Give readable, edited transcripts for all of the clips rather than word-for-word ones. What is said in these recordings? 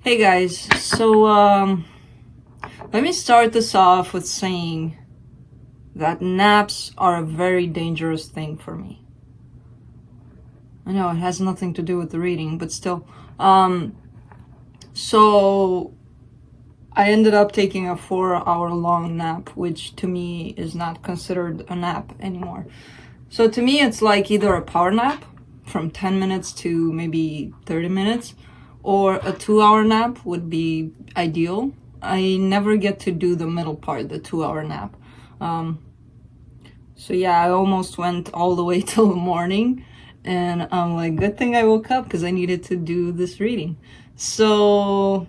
Hey guys, so let me start this off with saying that naps are a very dangerous thing for me. I know it has nothing to do with the reading, but still. So I ended up taking a 4-hour long nap, which to me is not considered a nap anymore. So to me, it's like either a power nap from 10 minutes to maybe 30 minutes, or a 2-hour nap would be ideal. I never get to do the middle part, the 2-hour nap. So yeah, I almost went all the way till the morning, and I'm like, good thing I woke up because I needed to do this reading. So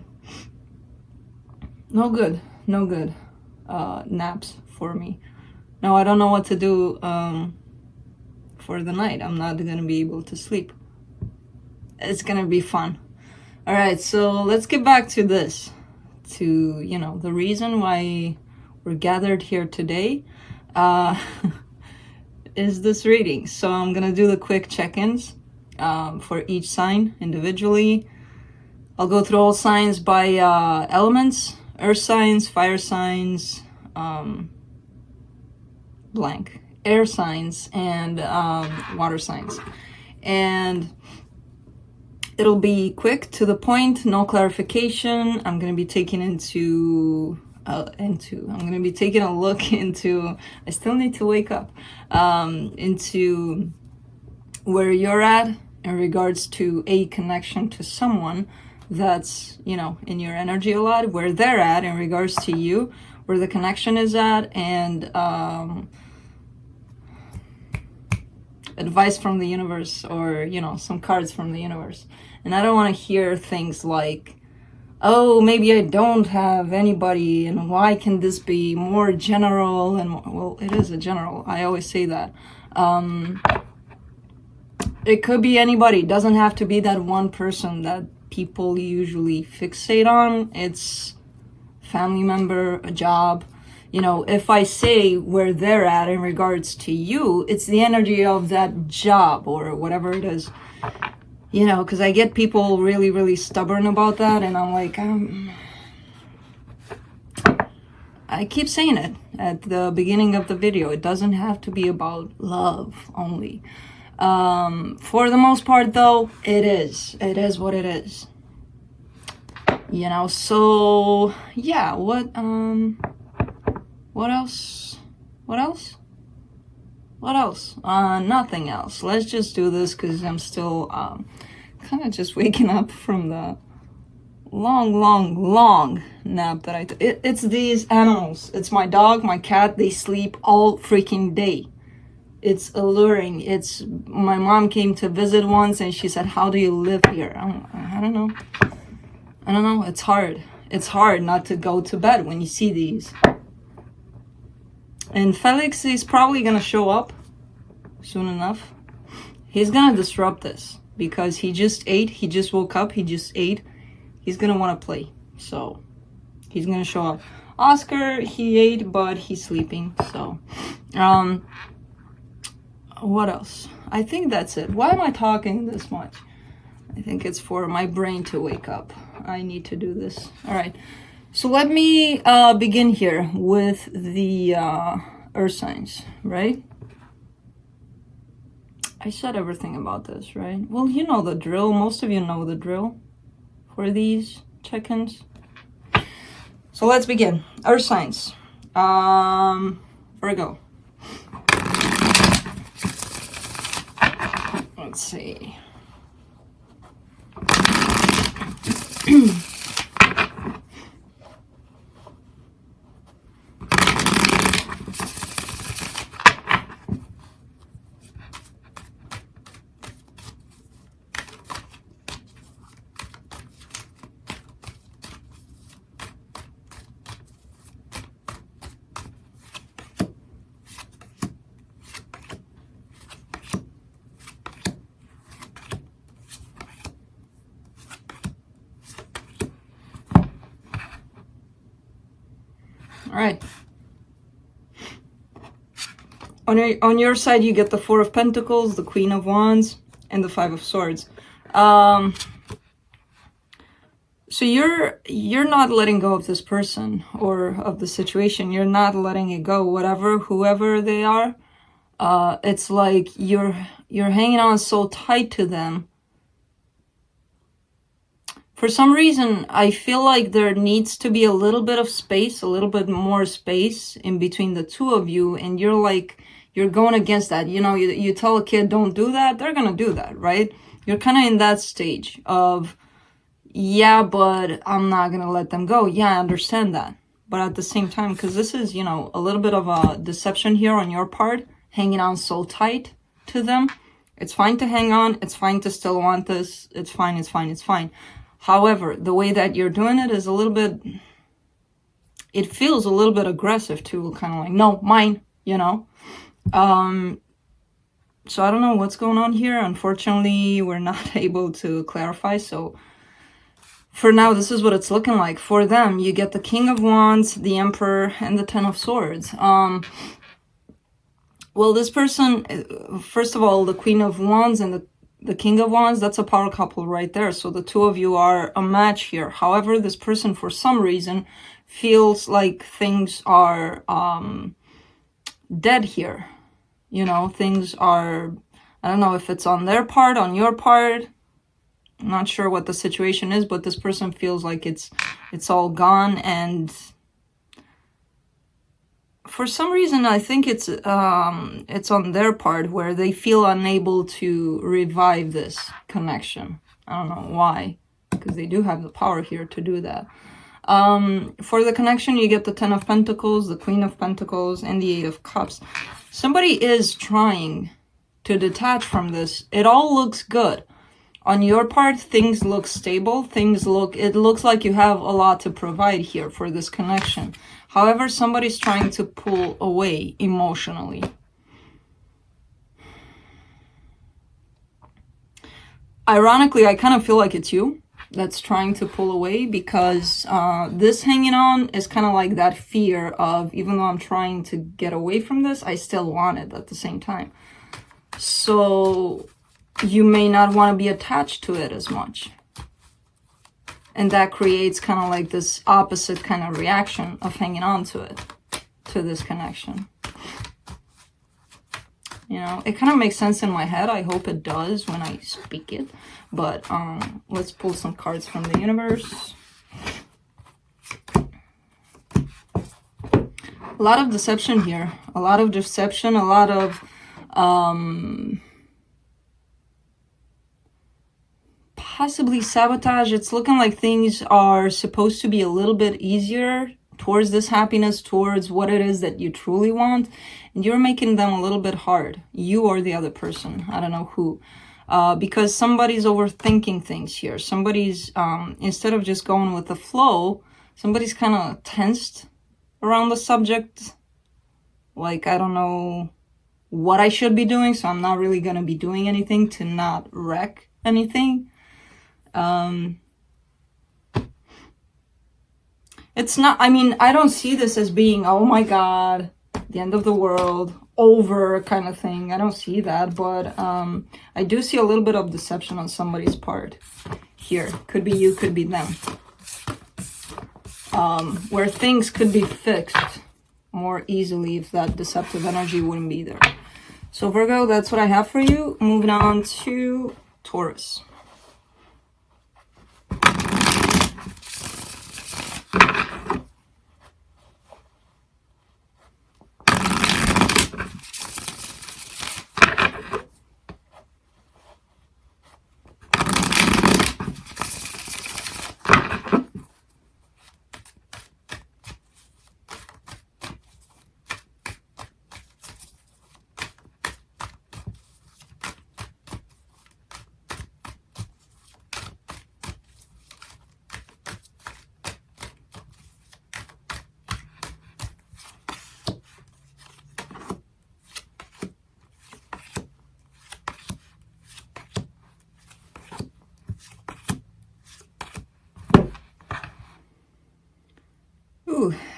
no good naps for me. Now I don't know what to do for the night. I'm not gonna be able to sleep. It's gonna be fun. All right, so let's get back to this, to, the reason why we're gathered here today is this reading. So I'm gonna do the quick check-ins for each sign individually. I'll go through all signs by elements: earth signs, fire signs, blank, air signs, and water signs. And it'll be quick, to the point, no clarification. I'm gonna be taking I'm gonna be taking a look into, I still need to wake up, into where you're at in regards to a connection to someone that's, in your energy a lot, where they're at in regards to you, where the connection is at, and advice from the universe, or some cards from the universe. And I don't want to hear things like, oh, maybe I don't have anybody, and why can this be more general? And well, it is a general, I always say that. It could be anybody. It doesn't have to be that one person that people usually fixate on. It's family member, a job. If I say where they're at in regards to you, it's the energy of that job or whatever it is. Because I get people really, really stubborn about that, and I'm like, I keep saying it at the beginning of the video. It doesn't have to be about love only. For the most part, though, it is. It is what it is. So yeah, what else? Nothing else. Let's just do this because I'm still kind of just waking up from the long nap that I took. It's these animals. It's my dog, my cat. They sleep all freaking day. It's alluring. My mom came to visit once and she said, how do you live here? I don't know. It's hard. It's hard not to go to bed when you see these. And Felix is probably gonna show up soon enough. He's gonna disrupt this because he just ate. He just woke up. He just ate. He's gonna want to play. So he's gonna show up. Oscar, he ate, but he's sleeping. So, what else? I think that's it. Why am I talking this much? I think it's for my brain to wake up. I need to do this. All right. So let me begin here with the earth signs, right? I said everything about this, right? Well, you know the drill. Most of you know the drill for these check-ins. So let's begin. Earth signs. Virgo. Let's see. All right. On your side, you get the Four of Pentacles, the Queen of Wands, and the Five of Swords. So you're not letting go of this person or of the situation. You're not letting it go, whatever, whoever they are. It's like you're hanging on so tight to them. For some reason, I feel like there needs to be a little bit of space, a little bit more space in between the two of you, and you're going against that. You know, you tell a kid, don't do that, they're gonna do that, right? You're kind of in that stage of, yeah, but I'm not gonna let them go. Yeah, I understand that. But at the same time, because this is, you know, a little bit of a deception here on your part, hanging on so tight to them. It's fine to hang on. It's fine to still want this. It's fine, it's fine, it's fine. However, the way that you're doing it is a little bit, it feels a little bit aggressive too, kind of like, no, mine, you know? So I don't know what's going on here. Unfortunately, we're not able to clarify. So for now, this is what it's looking like. For them, you get the King of Wands, the Emperor, and the Ten of Swords. Well, this person, first of all, the Queen of Wands and the King of Wands, that's a power couple right there. So the two of you are a match here. However, this person, for some reason, feels like things are dead here. You know, things are, I don't know if it's on their part, on your part. I'm not sure what the situation is, but this person feels like it's all gone. And for some reason, I think it's on their part where they feel unable to revive this connection. I don't know why, because they do have the power here to do that. For the connection, you get the Ten of Pentacles, the Queen of Pentacles, and the Eight of Cups. Somebody is trying to detach from this. It all looks good. On your part, things look stable. It looks like you have a lot to provide here for this connection. However, somebody's trying to pull away emotionally. Ironically, I kind of feel like it's you that's trying to pull away, because this hanging on is kind of like that fear of, even though I'm trying to get away from this, I still want it at the same time. So you may not want to be attached to it as much. And that creates kind of like this opposite kind of reaction of hanging on to it, to this connection. You know, it kind of makes sense in my head. I hope it does when I speak it. But let's pull some cards from the universe. A lot of deception here. A lot of deception, a lot of possibly sabotage. It's looking like things are supposed to be a little bit easier towards this happiness, towards what it is that you truly want, and you're making them a little bit hard. You or the other person, I don't know who, because somebody's overthinking things here. Somebody's instead of just going with the flow, somebody's kind of tensed around the subject, like, I don't know what I should be doing, so I'm not really gonna be doing anything to not wreck anything. It's not, I mean, I don't see this as being, oh my god, the end of the world, over kind of thing. I don't see that, but I do see a little bit of deception on somebody's part here. Could be you, could be them. Where things could be fixed more easily if that deceptive energy wouldn't be there. So Virgo, that's what I have for you. Moving on to Taurus.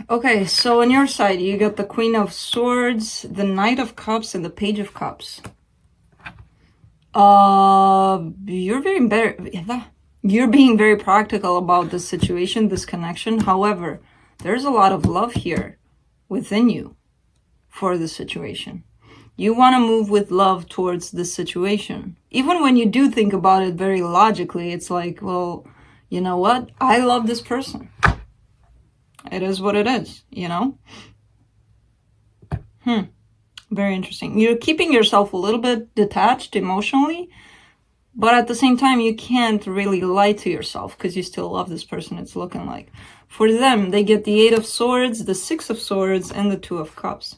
Okay, so on your side, you got the Queen of Swords, the Knight of Cups, and the Page of Cups. You're very You're being very practical about this situation, this connection. However, there's a lot of love here within you for the situation. You want to move with love towards this situation. Even when you do think about it very logically, it's like, well, you know what? I love this person. It is what it is, you know? Very interesting. You're keeping yourself a little bit detached emotionally, but at the same time, you can't really lie to yourself because you still love this person, it's looking like. For them, they get the 8 of Swords, the 6 of Swords, and the 2 of Cups.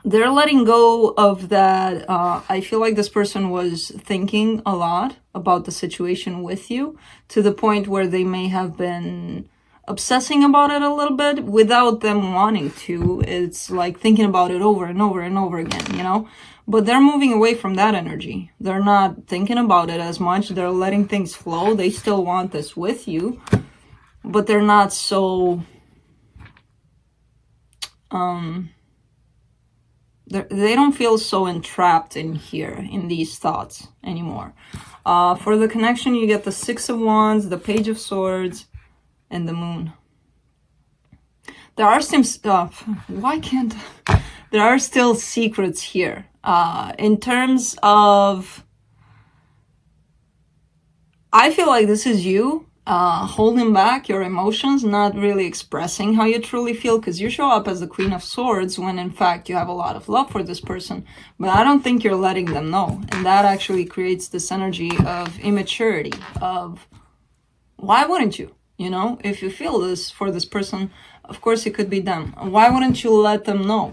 They're letting go of that. I feel like this person was thinking a lot about the situation with you to the point where they may have been obsessing about it a little bit without them wanting to. It's like thinking about it over and over and over again, you know? But they're moving away from that energy. They're not thinking about it as much. They're letting things flow. They still want this with you, but they're not so... They don't feel so entrapped in here, in these thoughts anymore. For the connection, you get the 6 of Wands, the Page of Swords, and the Moon. There are some... There are still secrets here. In terms of... I feel like this is you holding back your emotions, not really expressing how you truly feel, because you show up as the Queen of Swords when in fact you have a lot of love for this person, but I don't think you're letting them know, and that actually creates this energy of immaturity, of why wouldn't you? You know, if you feel this for this person, of course it could be them. Why wouldn't you let them know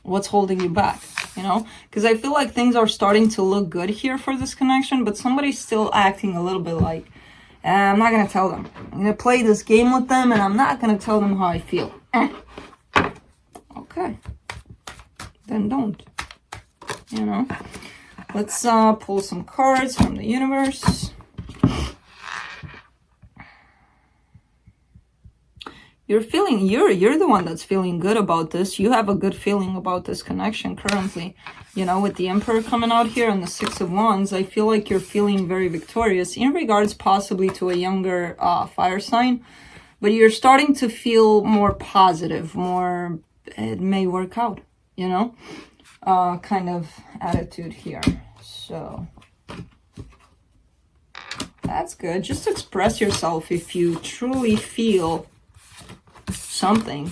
what's holding you back? You know, because I feel like things are starting to look good here for this connection, but somebody's still acting a little bit like, I'm not going to tell them. I'm going to play this game with them, and I'm not going to tell them how I feel. Okay. Then don't. You know? Let's pull some cards from the universe. You're the one that's feeling good about this. You have a good feeling about this connection currently. You know, with the Emperor coming out here and the 6 of Wands, I feel like you're feeling very victorious in regards possibly to a younger fire sign. But you're starting to feel more positive, more, it may work out, you know, kind of attitude here. So that's good. Just express yourself if you truly feel something.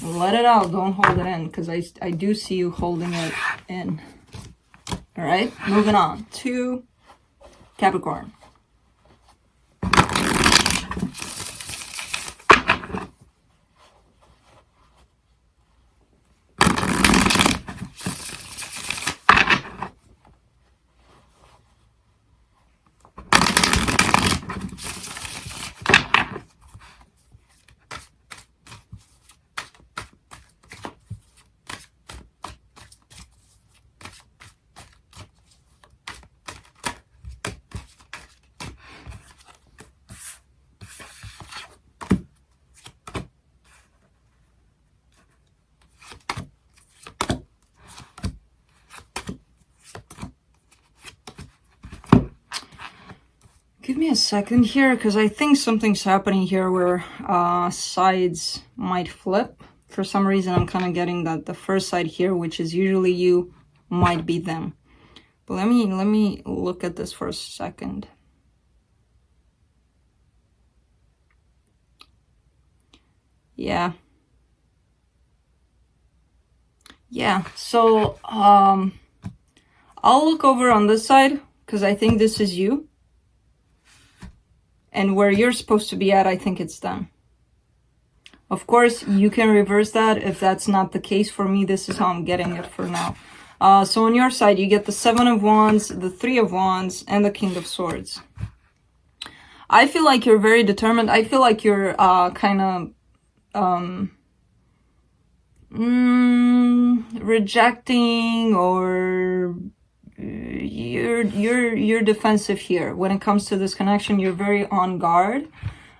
Let it out. Don't hold it in, because I do see you holding it in. All right, moving on to Capricorn. Give me a second here, because I think something's happening here where sides might flip. For some reason, I'm kind of getting that the first side here, which is usually you, might be them. But let me look at this for a second. Yeah. Yeah, so I'll look over on this side, because I think this is you. And where you're supposed to be at, I think it's them. Of course, you can reverse that if that's not the case. For me, this is how I'm getting it for now. So on your side, you get the 7 of Wands, the 3 of Wands, and the King of Swords. I feel like you're very determined. I feel like you're kind of rejecting, or you're defensive here when it comes to this connection. You're very on guard.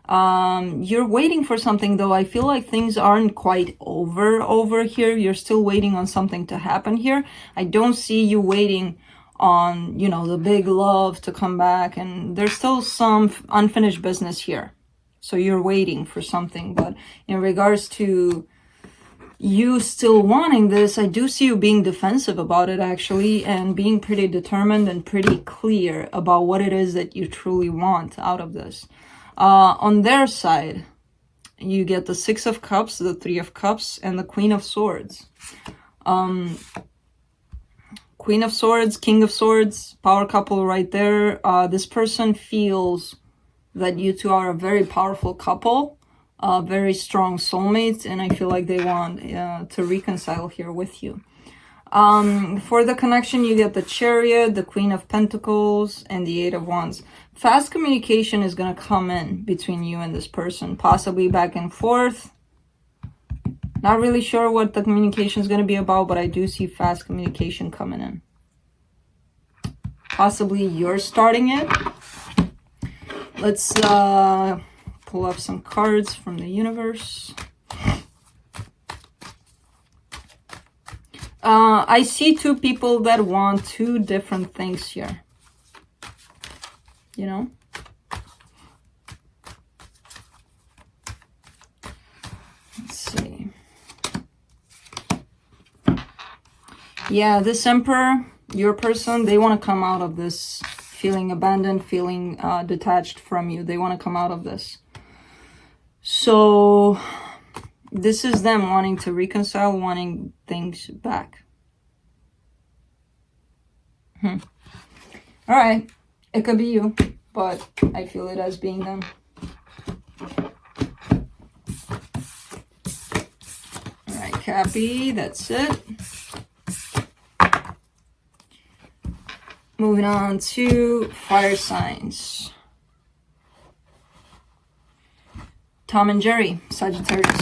You're waiting for something, though. I feel like things aren't quite over here. You're still waiting on something to happen here. I don't see you waiting on, you know, the big love to come back, and there's still some unfinished business here. So you're waiting for something. But in regards to you still wanting this, I do see you being defensive about it, actually, and being pretty determined and pretty clear about what it is that you truly want out of this. On their side, you get the Six of Cups, the Three of Cups, and the Queen of Swords. Queen of Swords, King of Swords, power couple right there. This person feels that you two are a very powerful couple, very strong soulmates, and I feel like they want to reconcile here with you. For the connection, you get the Chariot, the Queen of Pentacles, and the Eight of Wands. Fast communication is going to come in between you and this person, possibly back and forth. Not really sure what the communication is going to be about, but I do see fast communication coming in. Possibly you're starting it. Let's pull up some cards from the universe. I see two people that want two different things here. You know? Let's see. Yeah, this Emperor, your person, they want to come out of this feeling abandoned, feeling detached from you. They want to come out of this. So this is them wanting to reconcile, wanting things back. All right. It could be you, but I feel it as being them. All right, Cappy, that's it. Moving on to fire signs. Tom and Jerry, Sagittarius.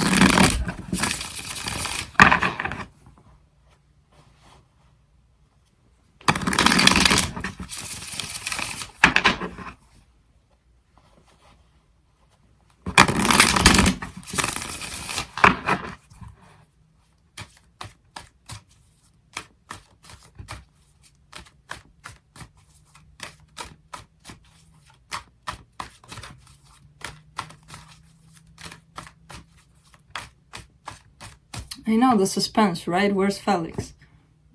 I know, the suspense, right? Where's Felix?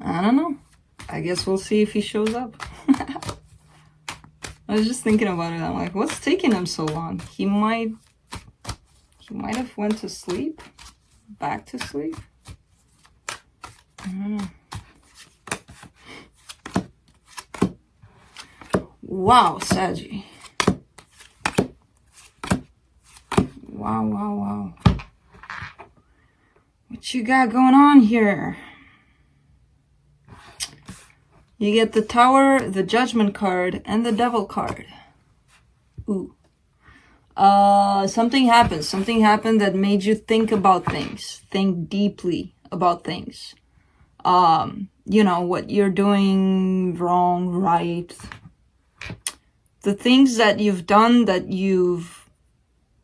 I don't know. I guess we'll see if he shows up. I was just thinking about it. I'm like, what's taking him so long? He might have went to sleep. Back to sleep. I don't know. Wow, Saggy. Wow, wow, wow. What you got going on here? You get the Tower, the Judgment card, and the Devil card. Ooh. Something happened. Something happened that made you think about things. Think deeply about things. You know, what you're doing wrong, right. The things that you've done, that you've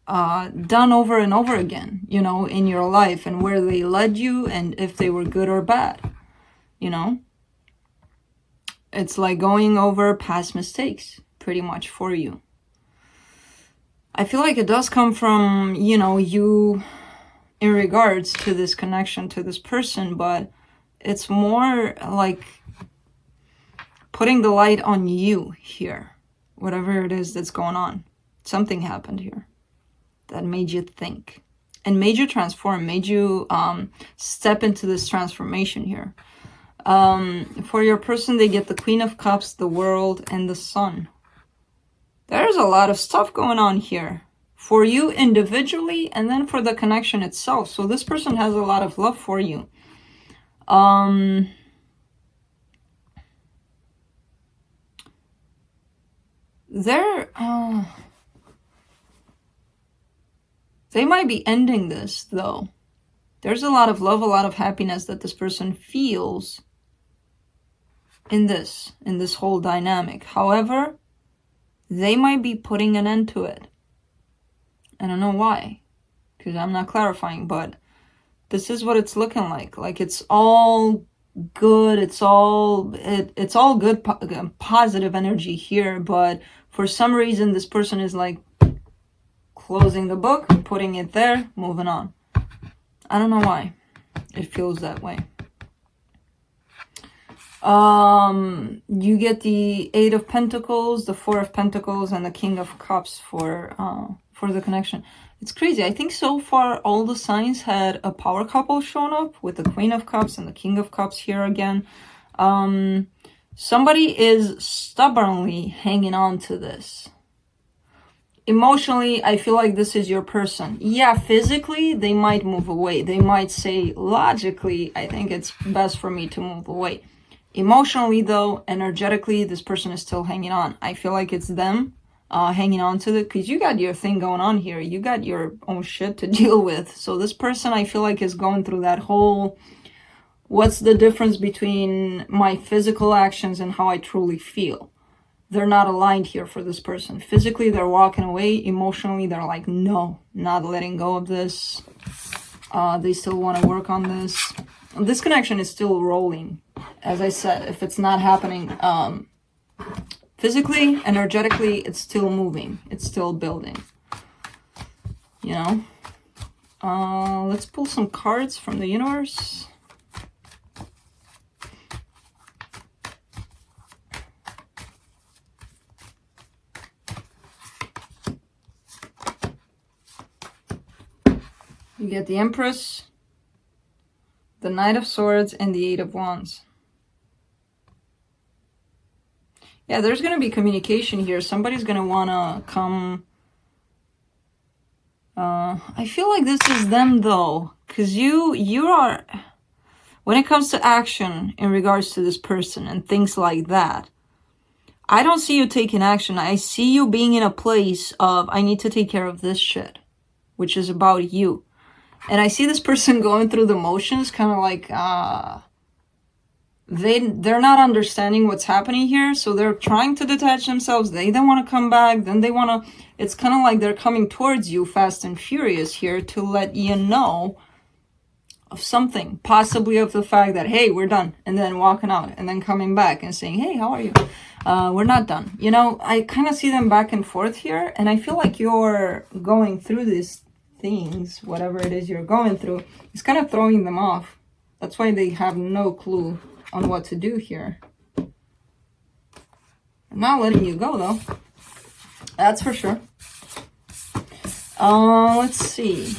done over and over again, you know, in your life, and where they led you, and if they were good or bad, you know. It's like going over past mistakes, pretty much, for you. I feel like it does come from, you know, you in regards to this connection to this person, but it's more like putting the light on you here, whatever it is that's going on. Something happened here that made you think and made you transform, made you step into this transformation here. For your person, they get the Queen of Cups, the World, and the Sun. There's a lot of stuff going on here for you individually, and then for the connection itself. So this person has a lot of love for you. They might be ending this, though. There's a lot of love, a lot of happiness that this person feels in this whole dynamic. However, they might be putting an end to it. I don't know why, because I'm not clarifying, but this is what it's looking like. Like, it's all good. It's all good, positive energy here. But for some reason, this person is like closing the book, putting it there, moving on. I don't know why it feels that way. You get the Eight of Pentacles, the Four of Pentacles, and the King of Cups for the connection. It's crazy. I think so far all the signs had a power couple shown up with the Queen of Cups and the King of Cups here again. Somebody is stubbornly hanging on to this. Emotionally, I feel like this is your person. Yeah, physically, they might move away. They might say, logically, I think it's best for me to move away. Emotionally, though, energetically, this person is still hanging on. I feel like it's them hanging on to it, because you got your thing going on here. You got your own shit to deal with. So this person, I feel like, is going through that whole, what's the difference between my physical actions and how I truly feel? They're not aligned here for this person. Physically, they're walking away. Emotionally, they're like, no, not letting go of this. They still want to work on this. This connection is still rolling. As I said, if it's not happening physically, energetically, it's still moving. It's still building. You know? Let's pull some cards from the universe. You get the Empress, the Knight of Swords, and the Eight of Wands. Yeah, there's going to be communication here. Somebody's going to want to come. I feel like this is them, though. Because you are, when it comes to action in regards to this person and things like that, I don't see you taking action. I see you being in a place of, I need to take care of this shit, which is about you. And I see this person going through the motions, kind of like, they're not understanding what's happening here. So they're trying to detach themselves. They then want to come back. Then they want to, it's kind of like they're coming towards you fast and furious here to let you know of something, possibly of the fact that, hey, we're done. And then walking out and then coming back and saying, hey, how are you? We're not done. You know, I kind of see them back and forth here. And I feel like you're going through these things, whatever it is you're going through, it's kind of throwing them off. That's why they have no clue on what to do here. I'm not letting you go, though. That's for sure. Let's see.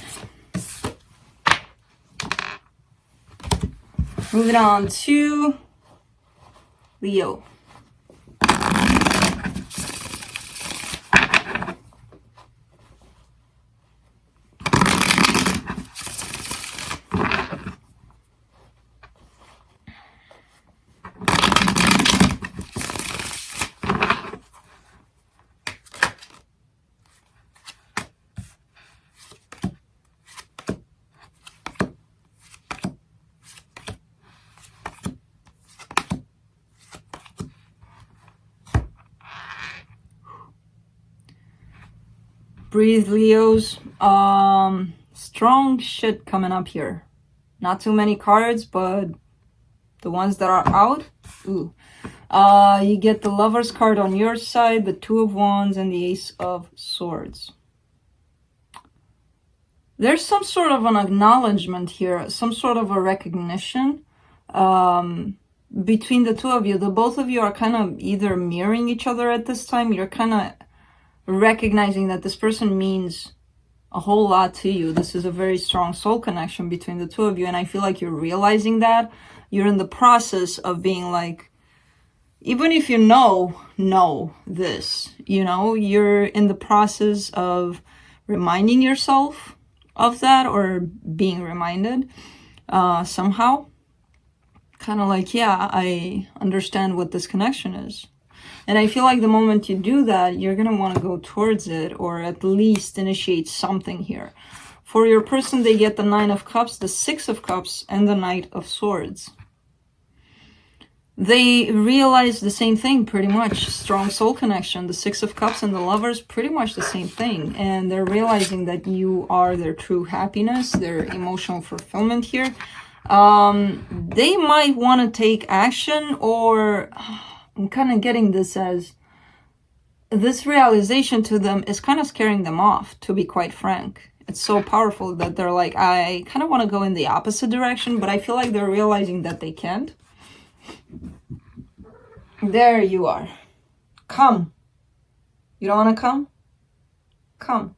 Moving on to Leo. Breathe, Leos. Strong shit coming up here. Not too many cards, but the ones that are out, ooh. You get the Lover's card on your side, the Two of Wands, and the Ace of Swords. There's some sort of an acknowledgement here, some sort of a recognition between the two of you. The both of you are kind of either mirroring each other at this time. You're kind of recognizing that this person means a whole lot to you. This is a very strong soul connection between the two of you, and I feel like you're realizing that. You're in the process of being like, even if you know this, you know, you're in the process of reminding yourself of that, or being reminded somehow. Kind of like, yeah, I understand what this connection is. And I feel like the moment you do that, you're going to want to go towards it, or at least initiate something here. For your person, they get the Nine of Cups, the Six of Cups, and the Knight of Swords. They realize the same thing, pretty much. Strong soul connection. The Six of Cups and the Lovers, pretty much the same thing. And they're realizing that you are their true happiness, their emotional fulfillment here. They might want to take action, or I'm kind of getting this as this realization to them is kind of scaring them off, to be quite frank. It's so powerful that they're like, I kind of want to go in the opposite direction, but I feel like they're realizing that they can't. There you are. Come. You don't want to come? Come.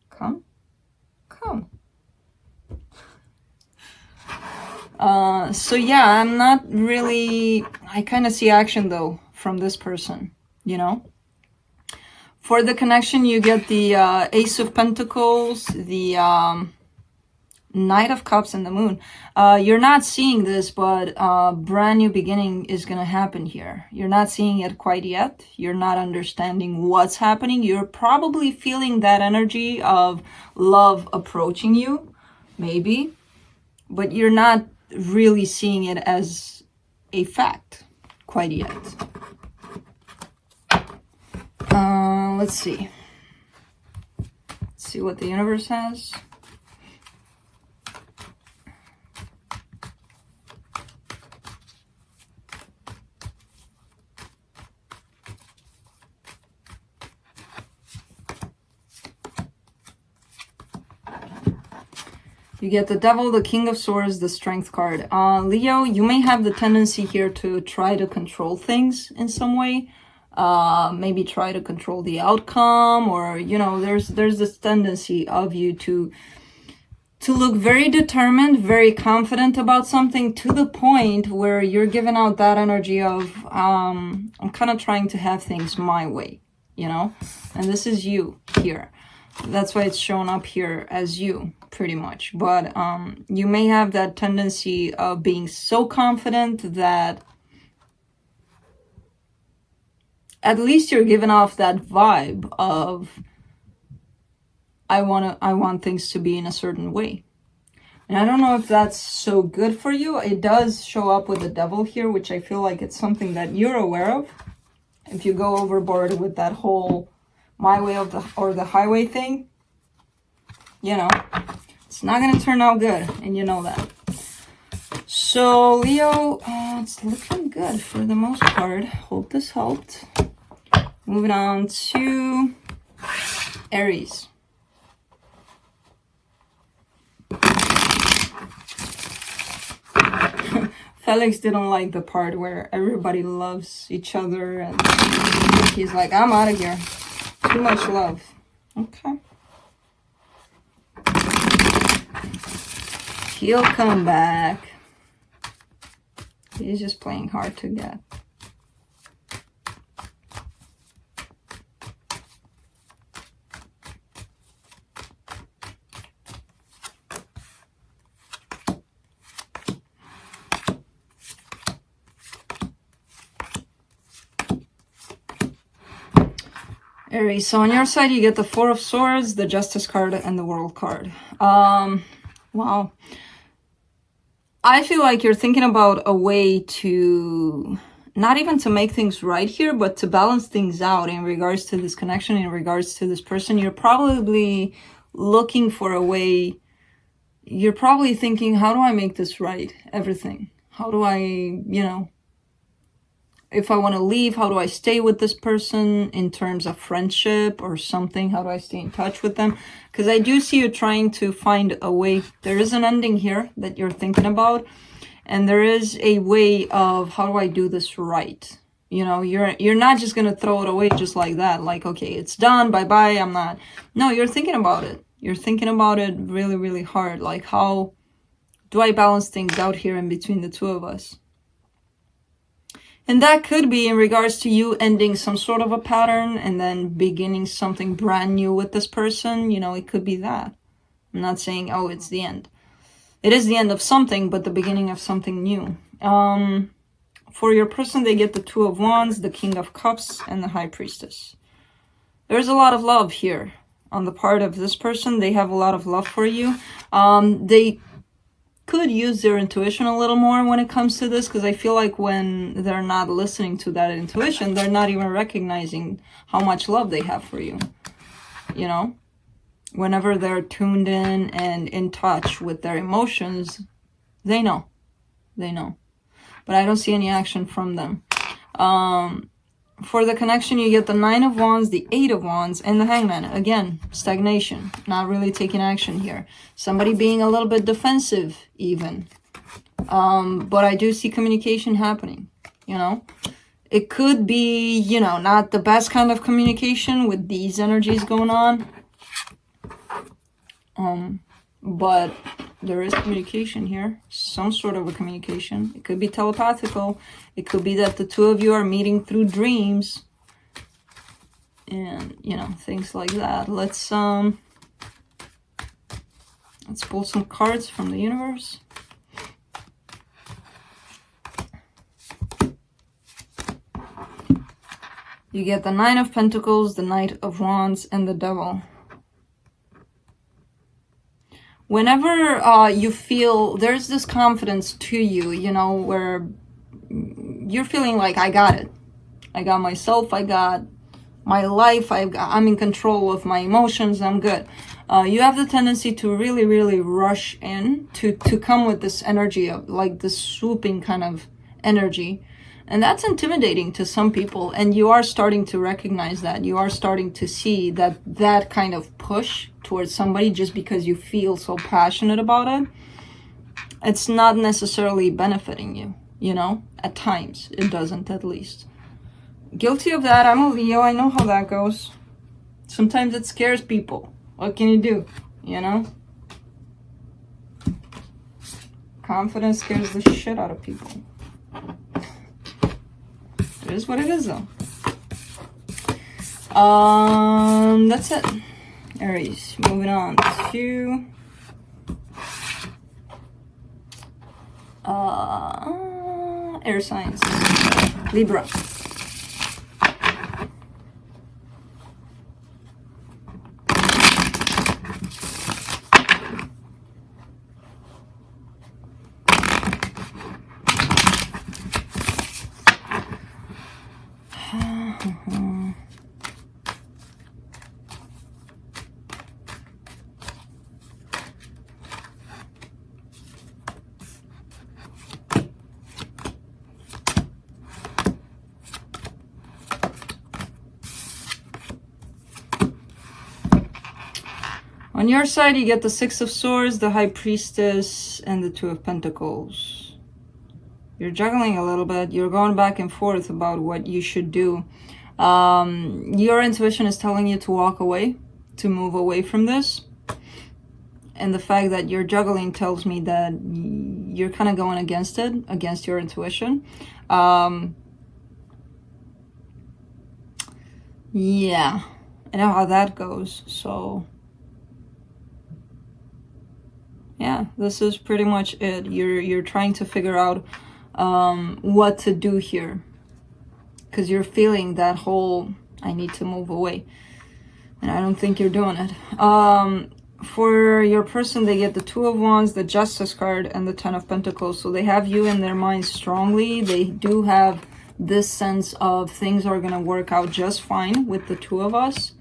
Come. Come. So yeah, I'm not really, I kind of see action though from this person, you know? For the connection, you get the Ace of Pentacles, the Knight of Cups, and the Moon. You're not seeing this, but brand new beginning is going to happen here. You're not seeing it quite yet. You're not understanding what's happening. You're probably feeling that energy of love approaching you, maybe, but you're not really seeing it as a fact quite yet. Let's see. Let's see what the universe has. You get the Devil, the King of Swords, the Strength card. Leo, you may have the tendency here to try to control things in some way. Maybe try to control the outcome, or, you know, there's this tendency of you to look very determined, very confident about something, to the point where you're giving out that energy of, I'm kind of trying to have things my way, you know? And this is you here. That's why it's shown up here as you, pretty much. But you may have that tendency of being so confident that at least you're giving off that vibe of, I want things to be in a certain way. And I don't know if that's so good for you. It does show up with the Devil here, which I feel like it's something that you're aware of. If you go overboard with that whole my way of the highway thing, you know, it's not going to turn out good, and you know that. So Leo, it's looking good for the most part. Hope this helped. Moving on to Aries. Felix didn't like the part where everybody loves each other, and he's like, I'm out of here. Too much love. Okay. He'll come back. He's just playing hard to get. Aries, so on your side you get the Four of Swords, the Justice card, and the World card. Wow. I feel like you're thinking about a way to, not even to make things right here, but to balance things out in regards to this connection, in regards to this person. You're probably looking for a way, you're probably thinking, how do I make this right? Everything. How do I, you know, if I want to leave, how do I stay with this person in terms of friendship or something? How do I stay in touch with them? Because I do see you trying to find a way. There is an ending here that you're thinking about. And there is a way of, how do I do this right? You know, you're not just going to throw it away just like that. Like, okay, it's done. Bye-bye. I'm not. No, you're thinking about it. You're thinking about it really, really hard. Like, how do I balance things out here in between the two of us? And that could be in regards to you ending some sort of a pattern and then beginning something brand new with this person. You know, it could be that. I'm not saying, oh, it's the end. It is the end of something, but the beginning of something new. For your person, they get the Two of Wands, the King of Cups, and the High Priestess. There's a lot of love here on the part of this person. They have a lot of love for you. They could use their intuition a little more when it comes to this, because I feel like when they're not listening to that intuition, they're not even recognizing how much love they have for you. You know, whenever they're tuned in and in touch with their emotions, They know. They know. But I don't see any action from them. For the connection, you get the Nine of Wands, the Eight of Wands, and the Hangman. Again, stagnation. Not really taking action here. Somebody being a little bit defensive, even. But I do see communication happening, you know. It could be, you know, not the best kind of communication with these energies going on. But there is communication here. Some sort of a communication. It could be telepathical. It could be that the two of you are meeting through dreams. And, you know, things like that. Let's pull some cards from the universe. You get the Nine of Pentacles, the Knight of Wands, and the Devil. Whenever you feel there's this confidence to you, you know, where you're feeling like, I got it. I got myself, I got my life, I'm in control of my emotions, I'm good. You have the tendency to really, really rush in to come with this energy of like this swooping kind of energy. And that's intimidating to some people. And you are starting to recognize that. You are starting to see that that kind of push towards somebody just because you feel so passionate about it, it's not necessarily benefiting you, you know? At times, it doesn't, at least. Guilty of that. I'm a Leo. I know how that goes. Sometimes it scares people. What can you do, you know? Confidence scares the shit out of people. It is what it is, though. That's it. Aries. Moving on to air signs. Libra. On your side, you get the Six of Swords, the High Priestess, and the Two of Pentacles. You're juggling a little bit. You're going back and forth about what you should do. Your intuition is telling you to walk away, to move away from this. And the fact that you're juggling tells me that you're kind of going against it, against your intuition. Yeah, I know how that goes, so... yeah, this is pretty much it. You're trying to figure out what to do here. Because you're feeling that whole, I need to move away. And I don't think you're doing it. For your person, they get the Two of Wands, the Justice card, and the Ten of Pentacles. So they have you in their minds strongly. They do have this sense of things are going to work out just fine with the two of us.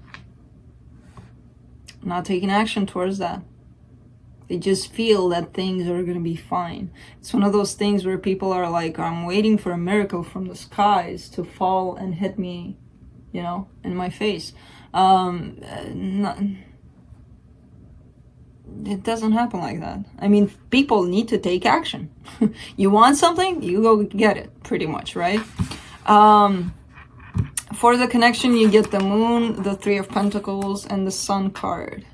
Not taking action towards that. They just feel that things are going to be fine. It's one of those things where people are like, I'm waiting for a miracle from the skies to fall and hit me, you know, in my face. It doesn't happen like that. I mean, people need to take action. You want something, you go get it, pretty much, right? For the connection, you get the Moon, the Three of Pentacles, and the Sun card.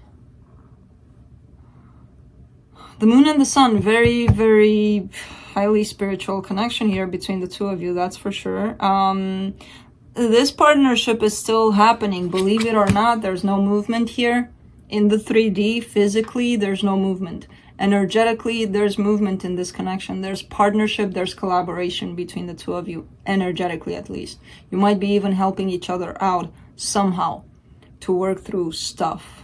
The Moon and the Sun, very, very highly spiritual connection here between the two of you, that's for sure. This partnership is still happening, believe it or not. There's no movement here. In the 3D, physically, there's no movement. Energetically, there's movement in this connection. There's partnership, there's collaboration between the two of you, energetically at least. You might be even helping each other out somehow to work through stuff.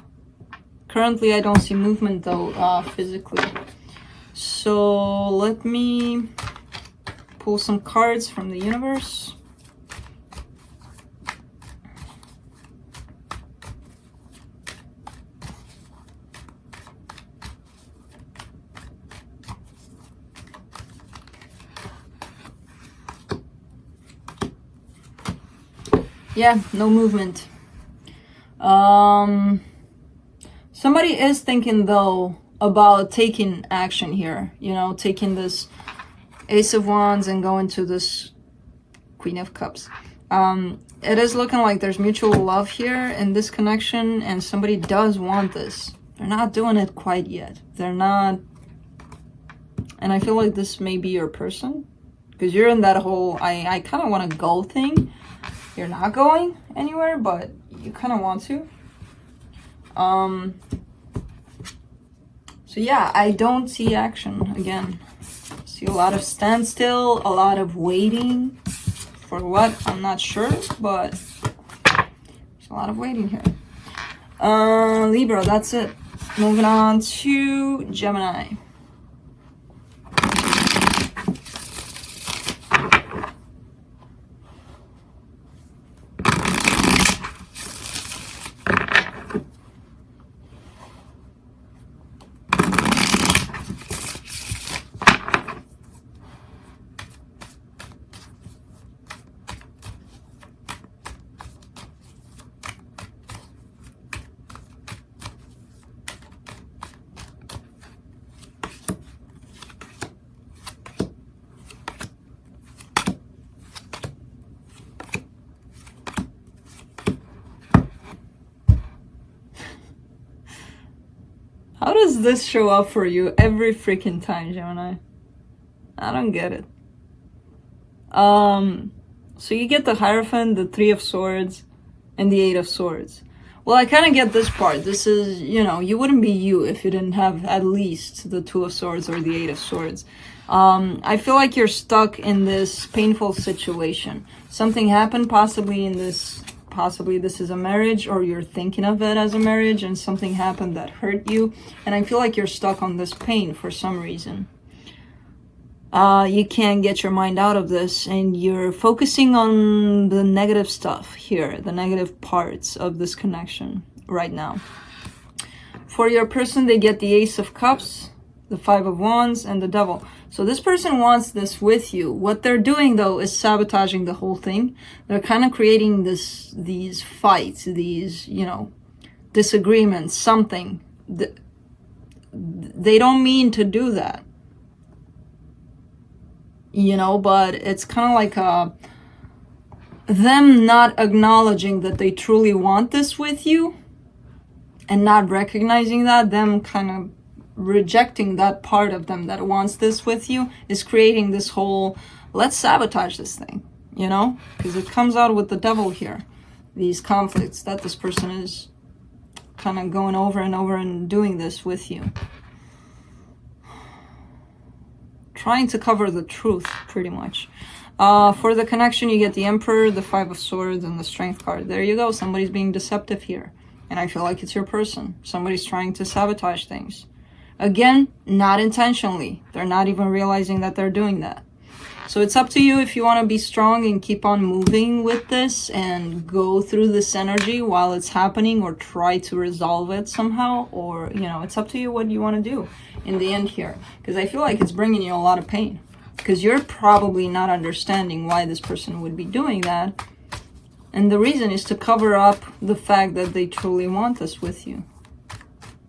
Currently, I don't see movement, though, physically. So, let me pull some cards from the universe. Yeah, no movement. Somebody is thinking though about taking action here, you know, taking this Ace of Wands and going to this Queen of Cups. It is looking like there's mutual love here in this connection, and somebody does want this. They're not doing it quite yet. They're not, and I feel like this may be your person, because you're in that whole I kind of want to go thing. You're not going anywhere, but you kind of want to. So yeah, I don't see action again. I see a lot of standstill, a lot of waiting. For what? I'm not sure, but there's a lot of waiting here. Libra, that's it. Moving on to Gemini. How does this show up for you every freaking time, Gemini? I don't get it. So you get the Hierophant, the Three of Swords, and the Eight of Swords. Well, I kind of get this part. This is, you know, you wouldn't be you if you didn't have at least the Two of Swords or the Eight of Swords. I feel like you're stuck in this painful situation. Something happened possibly in this, possibly this is a marriage, or you're thinking of it as a marriage, and something happened that hurt you. And I feel like you're stuck on this pain for some reason. You can't get your mind out of this, and you're focusing on the negative stuff here, the negative parts of this connection right now. For your person, they get the Ace of Cups, the Five of Wands, and the Devil. So this person wants this with you. What they're doing, though, is sabotaging the whole thing. They're kind of creating these fights, these, you know, disagreements, something. They don't mean to do that. You know, but it's kind of like them not acknowledging that they truly want this with you and not recognizing that, them kind of rejecting that part of them that wants this with you, is creating this whole, let's sabotage this thing, you know, because it comes out with the Devil here, these conflicts that this person is kind of going over and over and doing this with you. Trying to cover the truth, pretty much. For the connection, you get the Emperor, the Five of Swords, and the Strength card. There you go. Somebody's being deceptive here. And I feel like it's your person. Somebody's trying to sabotage things. Again, not intentionally. They're not even realizing that they're doing that. So it's up to you if you want to be strong and keep on moving with this and go through this energy while it's happening, or try to resolve it somehow, or, you know, it's up to you what you want to do in the end here. Because I feel like it's bringing you a lot of pain. Because you're probably not understanding why this person would be doing that. And the reason is to cover up the fact that they truly want this with you.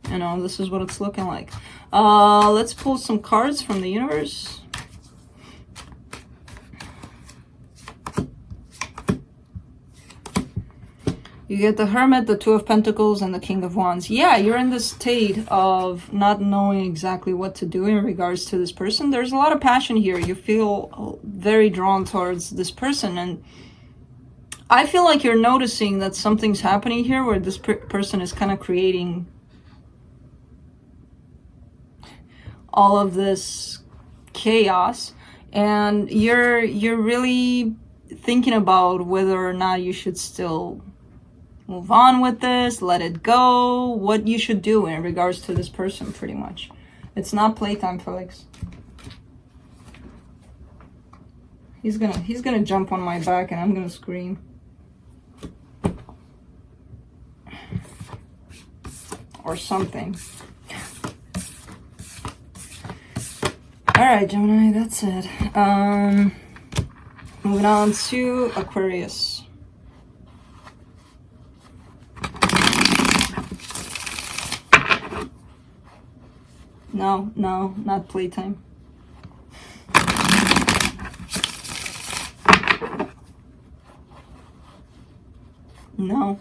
You know, this is what it's looking like. Let's pull some cards from the universe. You get the Hermit, the Two of Pentacles, and the King of Wands. Yeah, you're in this state of not knowing exactly what to do in regards to this person. There's a lot of passion here. You feel very drawn towards this person. And I feel like you're noticing that something's happening here where this person is kind of creating all of this chaos. And you're really thinking about whether or not you should still move on with this, let it go, what you should do in regards to this person, pretty much. It's not playtime, Felix. He's gonna jump on my back and I'm gonna scream. Or something. Alright, Gemini, that's it. Moving on to Aquarius. No, no, not playtime. No.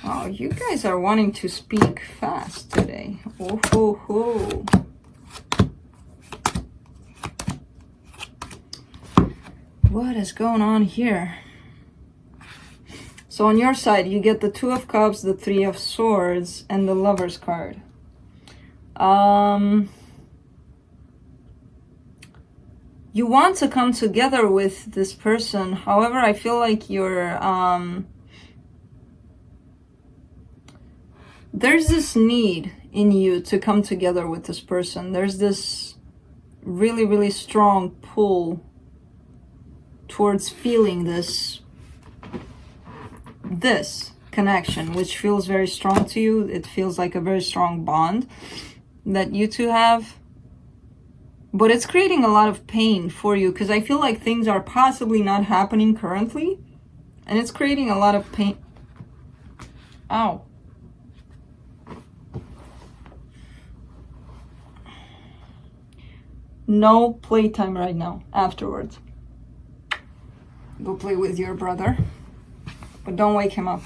Oh, you guys are wanting to speak fast today. Oh, ho, ho. What is going on here? So on your side, you get the Two of Cups, the Three of Swords, and the Lover's card. You want to come together with this person. However, I feel like you're... there's this need in you to come together with this person. There's this really, really strong pull towards feeling this connection, which feels very strong to you. It feels like a very strong bond that you two have. But it's creating a lot of pain for you, because I feel like things are possibly not happening currently. And it's creating a lot of pain. Ow. No playtime right now. Afterwards. Go play with your brother. But don't wake him up.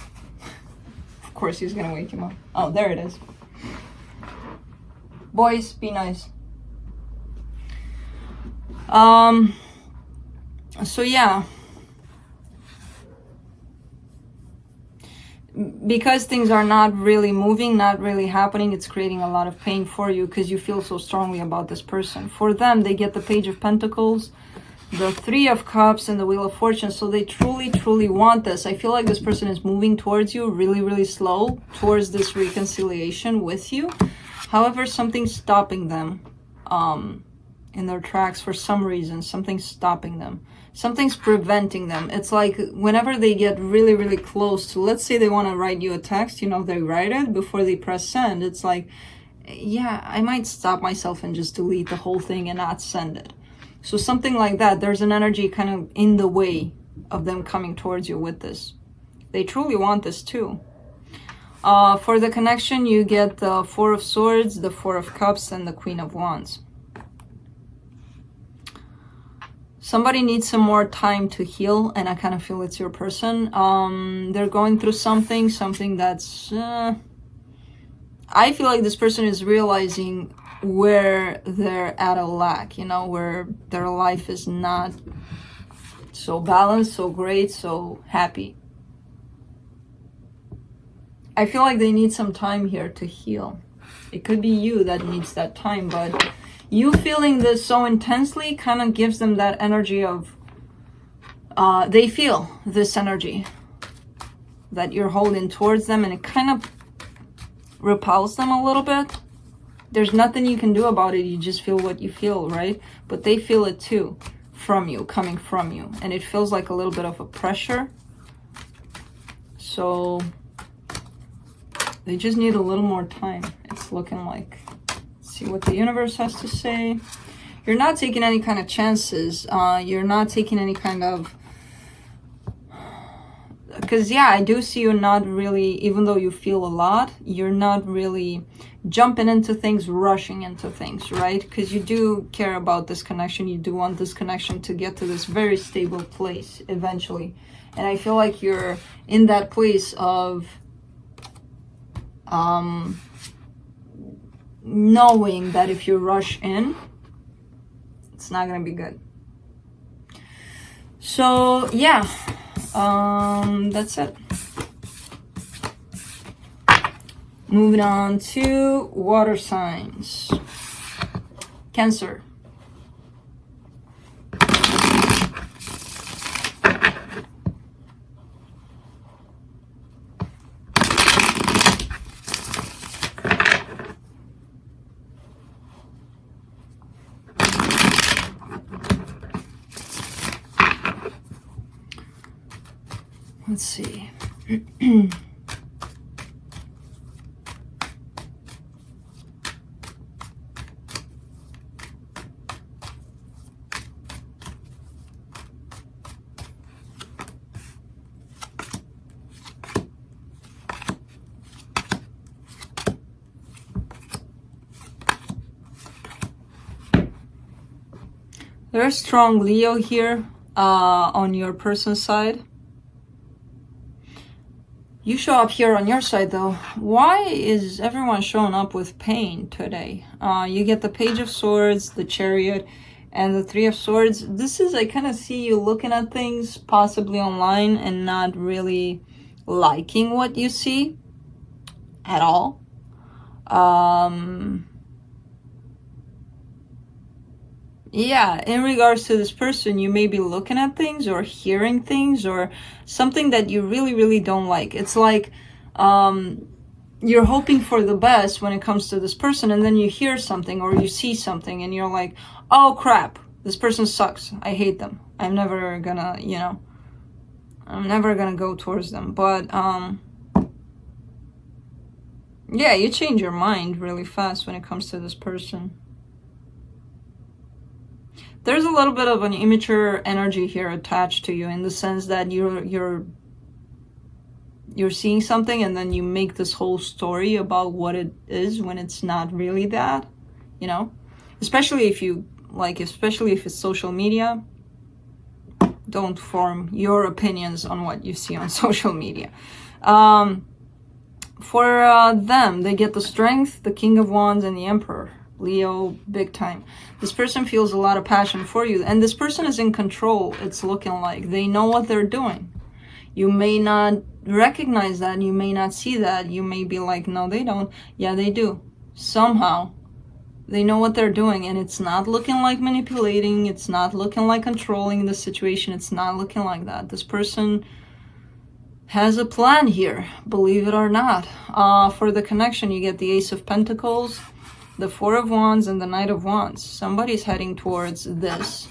Of course he's gonna wake him up. Oh, there it is. Boys, be nice. So yeah. Because things are not really moving, not really happening, it's creating a lot of pain for you because you feel so strongly about this person. For them, they get the Page of Pentacles, the Three of Cups, and the Wheel of Fortune. So they truly, truly want this. I feel like this person is moving towards you really, really slow towards this reconciliation with you. However, something's stopping them in their tracks for some reason. Something's stopping them. Something's preventing them. It's like whenever they get really, really close to, let's say they want to write you a text, you know, they write it before they press send. It's like, yeah, I might stop myself and just delete the whole thing and not send it. So something like that. There's an energy kind of in the way of them coming towards you with this. They truly want this too. For the connection, you get the Four of Swords, the Four of Cups, and the Queen of Wands. Somebody needs some more time to heal, and I kind of feel it's your person. They're going through something that's... I feel like this person is realizing where they're at a lack, you know, where their life is not so balanced, so great, so happy. I feel like they need some time here to heal. It could be you that needs that time, but you feeling this so intensely kind of gives them that energy of, they feel this energy that you're holding towards them, and it kind of repels them a little bit. There's nothing you can do about it. You just feel what you feel, right? But they feel it too, from you, coming from you. And it feels like a little bit of a pressure. So they just need a little more time, it's looking like. See what the universe has to say. You're not taking any kind of chances. You're not taking any kind of... Because, yeah, I do see you not really, even though you feel a lot, you're not really jumping into things, rushing into things, right? Because you do care about this connection. You do want this connection to get to this very stable place eventually. And I feel like you're in that place of knowing that if you rush in, it's not going to be good. So, yeah. That's it. Moving on to water signs. Cancer. Let's see. Very strong Leo here on your person's side. You show up here on your side though. Why is everyone showing up with pain today? You get the Page of Swords, the Chariot, and the Three of Swords. This is, I kind of see you looking at things possibly online and not really liking what you see at all. Yeah, in regards to this person, you may be looking at things or hearing things or something that you really, really don't like. It's like you're hoping for the best when it comes to this person, and then you hear something or you see something and you're like, oh crap, this person sucks. I hate them. I'm never gonna, you know, I'm never gonna go towards them. But yeah, you change your mind really fast when it comes to this person. There's a little bit of an immature energy here attached to you, in the sense that you're seeing something and then you make this whole story about what it is when it's not really that, you know? Especially if you especially if it's social media. Don't form your opinions on what you see on social media. For them, they get the Strength, the King of Wands, and the Emperor. Leo, big time. This person feels a lot of passion for you, and this person is in control. It's looking like they know what they're doing. You may not recognize that, you may not see that, you may be like, no, they don't. Yeah, they do. Somehow they know what they're doing, and it's not looking like manipulating, it's not looking like controlling the situation, it's not looking like that. This person has a plan here, believe it or not. For the connection, you get the Ace of Pentacles, the Four of Wands, and the Knight of Wands. Somebody's heading towards this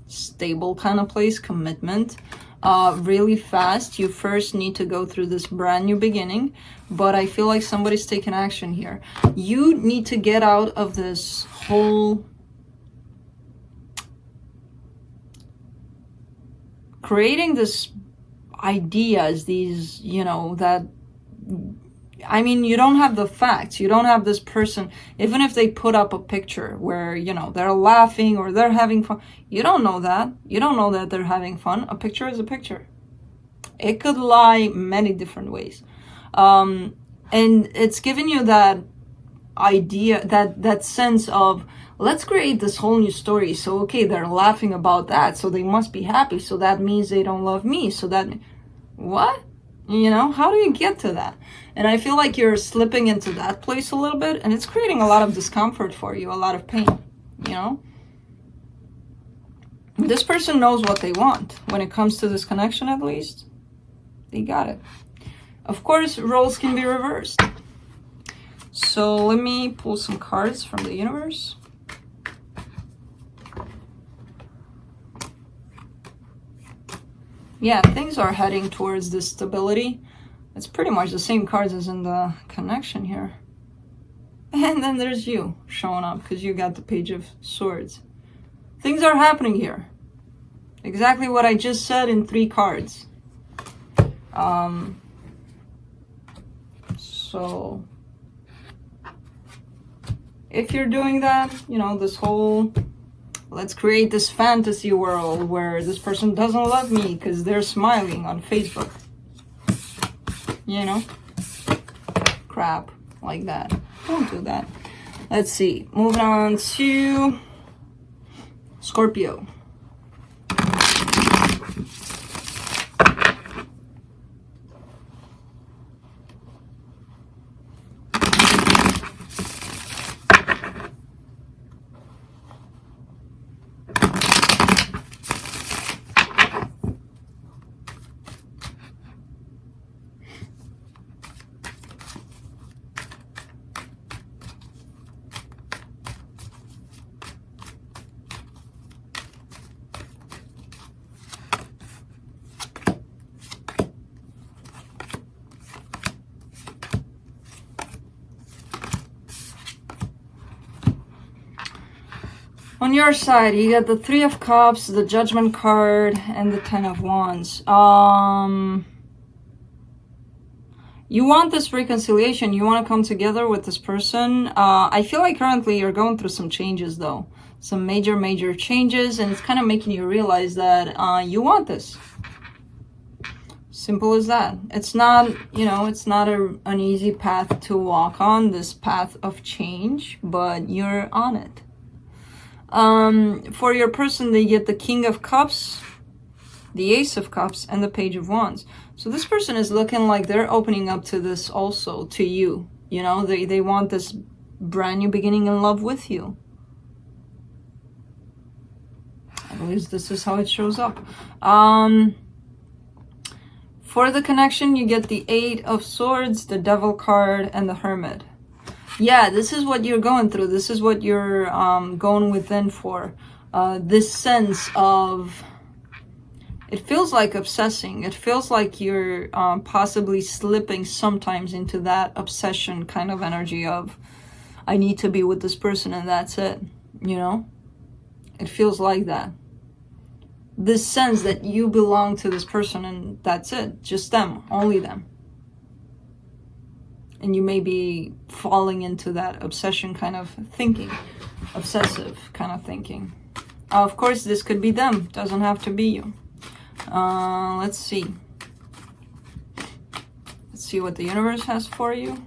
stable kind of place, commitment, really fast. You first need to go through this brand new beginning, but I feel like somebody's taking action here. You need to get out of this whole creating this ideas, these, you know, that, I mean, you don't have the facts. You don't have this person, even if they put up a picture where, you know, they're laughing or they're having fun. You don't know that. You don't know that they're having fun. A picture is a picture. It could lie many different ways. And it's giving you that idea, that sense of, let's create this whole new story. So, okay, they're laughing about that, so they must be happy. So that means they don't love me. So that, what? You know, how do you get to that? And I feel like you're slipping into that place a little bit, and it's creating a lot of discomfort for you, a lot of pain, you know? This person knows what they want. When it comes to this connection, at least, they got it. Of course, roles can be reversed. So let me pull some cards from the universe. Yeah, things are heading towards this stability. It's pretty much the same cards as in the connection here. And then there's you showing up because you got the Page of Swords. Things are happening here. Exactly what I just said in 3 cards. So if you're doing that, you know, this whole, let's create this fantasy world where this person doesn't love me because they're smiling on Facebook. You know? Crap like that. Don't do that. Let's see. Moving on to Scorpio. On your side, you got the 3 of Cups, the Judgment card, and the 10 of Wands. You want this reconciliation. You want to come together with this person. I feel like currently you're going through some changes, though. some major changes, and it's kind of making you realize that you want this. Simple as that. It's not, you know, it's not an easy path to walk on, this path of change, but you're on it. For your person, they get the King of Cups, the Ace of Cups, and the Page of Wands. So this person is looking like they're opening up to this also, to you. You know, they want this brand new beginning in love with you. At least this is how it shows up. For the connection, you get the Eight of Swords, the Devil card, and the Hermit. Yeah, this is what you're going through. This is what you're going within for. This sense of, it feels like obsessing. It feels like you're possibly slipping sometimes into that obsession kind of energy of, I need to be with this person and that's it, you know? It feels like that. This sense that you belong to this person and that's it. Just them, only them. And you may be falling into that obsession kind of thinking. Obsessive kind of thinking. Of course, this could be them. Doesn't have to be you. Let's see. Let's see what the universe has for you.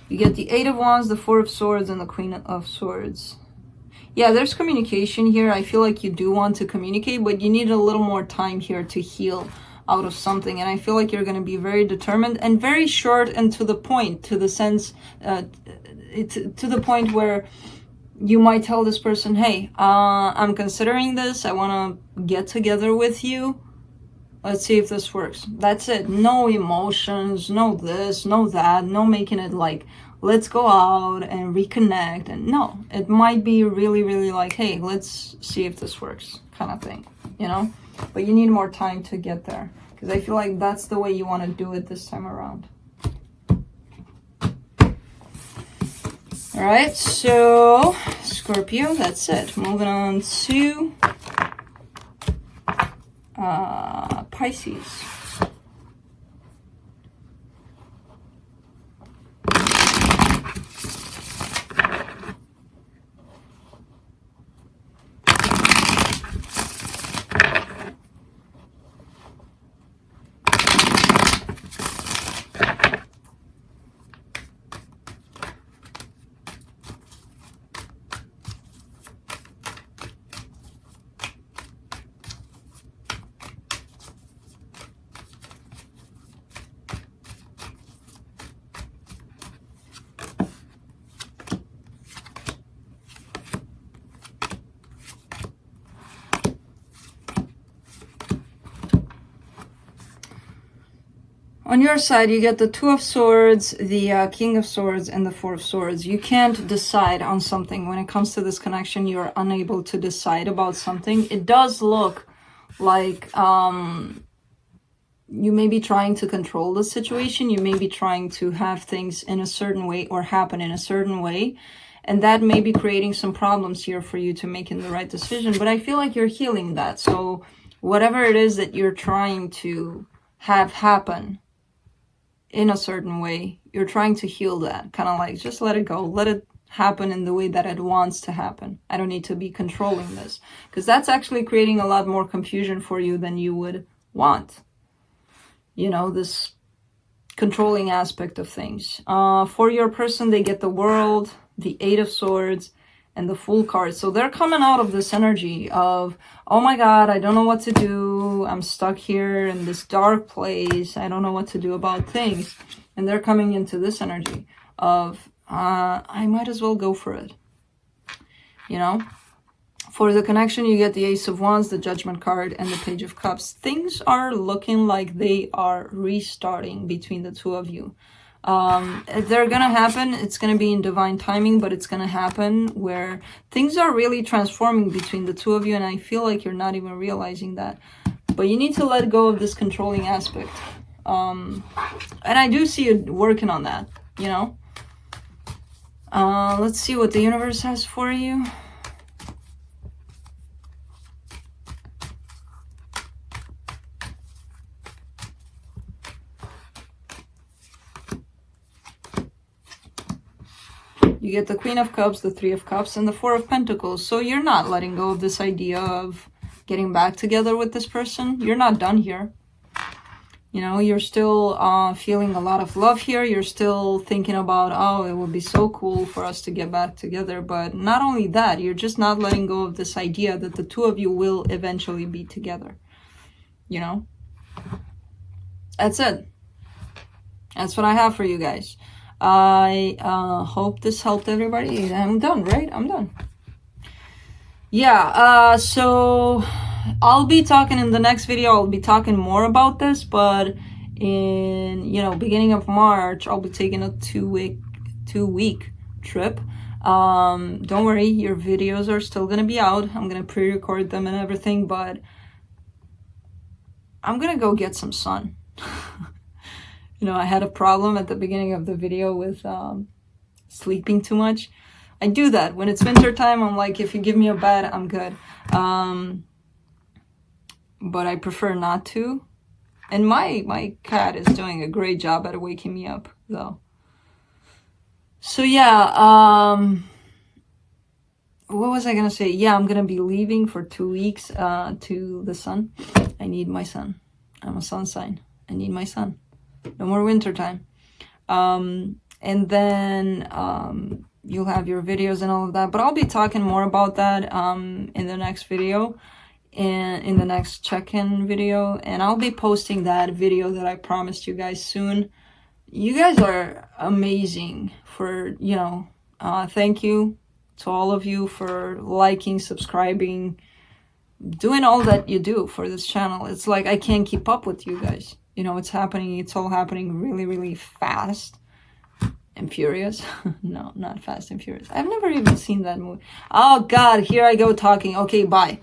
You get the Eight of Wands, the Four of Swords, and the Queen of Swords. Yeah, there's communication here. I feel like you do want to communicate, but you need a little more time here to heal out of something. And I feel like you're going to be very determined and very short and to the point, to the sense, to the point where you might tell this person, hey, I'm considering this. I want to get together with you. Let's see if this works. That's it. No emotions, no this, no that, no making it like, let's go out and reconnect. And no, it might be really like, hey, let's see if this works kind of thing, you know? But you need more time to get there, because I feel like that's the way you want to do it this time around. All right, so Scorpio, that's it. Moving on to Pisces. On your side, you get the Two of Swords, the King of Swords, and the Four of Swords. You can't decide on something. When it comes to this connection, you're unable to decide about something. It does look like you may be trying to control the situation. You may be trying to have things in a certain way or happen in a certain way. And that may be creating some problems here for you to making the right decision. But I feel like you're healing that. So whatever it is that you're trying to have happen in a certain way, you're trying to heal that. Kind of like, just let it go. Let it happen in the way that it wants to happen. I don't need to be controlling this. Because that's actually creating a lot more confusion for you than you would want. You know, this controlling aspect of things. For your person, they get the World, the Eight of Swords, and the Fool card. So they're coming out of this energy of, oh my God, I don't know what to do. I'm stuck here in this dark place. I don't know what to do about things. And they're coming into this energy of, I might as well go for it. You know? For the connection, you get the Ace of Wands, the Judgment card, and the Page of Cups. Things are looking like they are restarting between the two of you. They're gonna happen. It's gonna be in divine timing, but it's gonna happen where things are really transforming between the two of you, and I feel like you're not even realizing that. But you need to let go of this controlling aspect. And I do see you working on that, you know? Let's see what the universe has for you. You get the Queen of Cups, the Three of Cups, and the Four of Pentacles. So you're not letting go of this idea of getting back together with this person. You're not done here. You know, you're still feeling a lot of love here. You're still thinking about, oh, it would be so cool for us to get back together. But not only that, you're just not letting go of this idea that the two of you will eventually be together. You know? That's it. That's what I have for you guys. I hope this helped everybody. I'm done, right? I'm done. Yeah, so I'll be talking in the next video. I'll be talking more about this, but in, you know, beginning of March, I'll be taking a two-week trip. Don't worry, your videos are still gonna be out. I'm gonna pre-record them and everything, but I'm gonna go get some sun. You know, I had a problem at the beginning of the video with sleeping too much. I do that when it's winter time. I'm like, if you give me a bed, I'm good. But I prefer not to. And my cat is doing a great job at waking me up, though. So yeah, what was I gonna say? Yeah, I'm gonna be leaving for 2 weeks to the sun. I need my sun. I'm a sun sign. I need my sun. No more winter time. And then you'll have your videos and all of that. But I'll be talking more about that in the next video. And in the next check-in video. And I'll be posting that video that I promised you guys soon. You guys are amazing for, you know, thank you to all of you for liking, subscribing, doing all that you do for this channel. It's like I can't keep up with you guys. You know, it's all happening really, really fast and furious. No, not Fast and Furious. I've never even seen that movie. Oh God, here I go talking. Okay, bye.